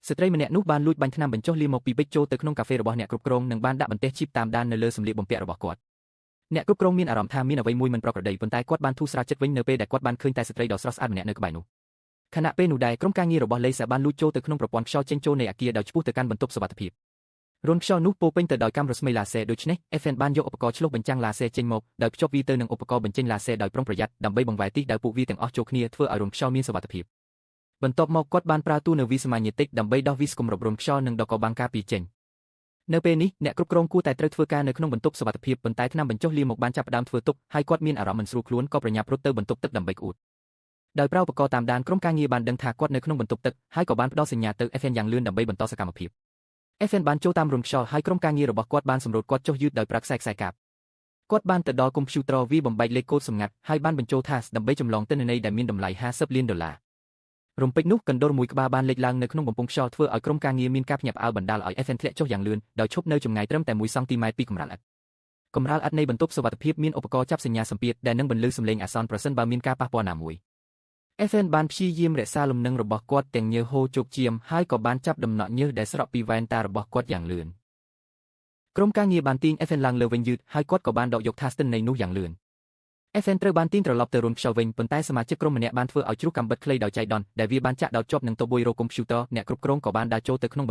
ស្ត្រីម្នាក់នោះបានលួចបាញ់ថ្នាំបញ្ចុះលាមកពីប៊ិចចូលទៅក្នុងកាហ្វេរបស់អ្នកគ្រប់គ្រងនិងបានដាក់បន្ទះជីបតាមដាននៅលើសម្លៀកបំពាក់របស់គាត់អ្នកគ្រប់គ្រងមានអារម្មណ៍ថាមានអ្វីមួយមិនប្រក្រតីប៉ុន្តែគាត់បានធូរស្រាលចិត្តវិញនៅពេលដែលគាត់បានឃើញតែស្ត្រីដ៏ស្រស់ស្អាតម្នាក់នៅក្បែរនោះខណៈពេលនោះដែរក្រុមការងាររបស់លេសាបានលួចចូលទៅក្នុងប្រព័ន្ធខ្យល់ចេញចូលនៃអគារដោយឆ្ពោះទៅកាន់បន្ទប់សុវត្ថិភាពរន្ធខ្យល់នោះពោពេញទៅដោយកាំរស្មីឡាសេដូច្នេះ FN បានយកឧបករណ៍ឆ្លុះបញ្ចាំងឡាសេចេញមកដោយភ្ជាប់វាទៅនឹងឧបករណ៍បញ្ចេញឡាសេដោយប្រុងប្រយ័ត្នដើម្បីបង្វែរទិសដៅពួកវាទាំងអស់ចូលគ្នាធ្វើឲ្យរន្ធខ្យល់មានសុវត្ថិភាពបន្ទាប់មកគាត់បានប្រើទូនៅវីសម៉ាញេទិកដើម្បីដោះវីសគម្របរន្ធខ្យល់និងដកកបាំងការពារចេញនៅពេលនេះអ្នកគ្រប់គ្រងគួរតែត្រូវធ្វើការនៅក្នុងបន្ទប់សុវត្ថិភាពប៉ុន្តែថ្នាំបញ្ចុះលាមកបានចាប់ផ្ដើមធ្វើទុកហើយគាត់មានអារម្មណ៍មិនស្រួលខ្លួនក៏ប្រញាប់រត់ទៅបន្ទប់ទឹកដើម្បីក្អួតដោយប្រើឧបករណ៍តាមដានក្រុមការងារបានដឹងថាគាត់នៅក្នុងបន្ទប់ទឹកហើយក៏បានផ្ដល់សញ្ញាទៅ FN យ៉ាងលឿនដើម្បីបន្តសកម្មភាព FN បានចូលតាមរន្ធខ្យល់ហើយក្រុមការងាររបស់គាត់បានសម្រូតគាត់ចុះយឺតដោយប្រើខ្សែកាបគាត់បានទៅដល់កុំព្យូទ័រវាបំបែកលេខកូដសម្ងាត់ហើយបានបញ្ចូល task ដើម្បីចម្លងទិន្នន័យដែលមានតម្លៃ$50 លានរំពេចនោះកណ្ដុរមួយក្បាលបានលេចឡើងនៅក្នុងបំពង់ខ្យល់ធ្វើឲ្យក្រុមការងារមានការភ្ញាក់ផ្អើលបណ្ដាលឲ្យ FN ធ្លាក់ចុះយ៉ាងលឿនដោយឈប់នៅចម្ងាយត្រឹមតែ1 សង់ទីម៉ែត្រពីកម្រាលឥដ្ឋកម្រាលឥដ្ឋនៃបន្ទប់សុវត្ថិភាពមានឧបករណ៍ចាប់សញ្ញាសម្ពាធដែលនឹងបន្លឺសំឡេងអាសន្នប្រសិនបើមានការប៉ះពាល់ណាមួយ FN បានព្យាយាមរក្សាលំនឹងរបស់គាត់ទាំងញើសហូរជោគជាមហើយក៏បានចាប់ដំណក់ញើសដែលស្រក់ពីវ៉ែនតារបស់គាត់យ៉ាងលឿនក្រុមការងារបានទាញ FN ឡើងលើវិញយឺតហើយគាត់ក៏បានដកយក task ទិន្នន័យនោះយ៉ាងលឿន FN ត្រូវបានទាញត្រឡប់ទៅរន្ធខ្យល់វិញប៉ុន្តែសមាជិកក្រុមម្នាក់បានធ្វើឲ្យជ្រុះកាំបិតខ្លីដោយចៃដន្យដែលវាបានចាក់ដោតជាប់នឹងតុបុយរោគកុំព្យូទ័រអ្នកគ្រប់គ្រងក៏បានដើរចូលទៅក្នុង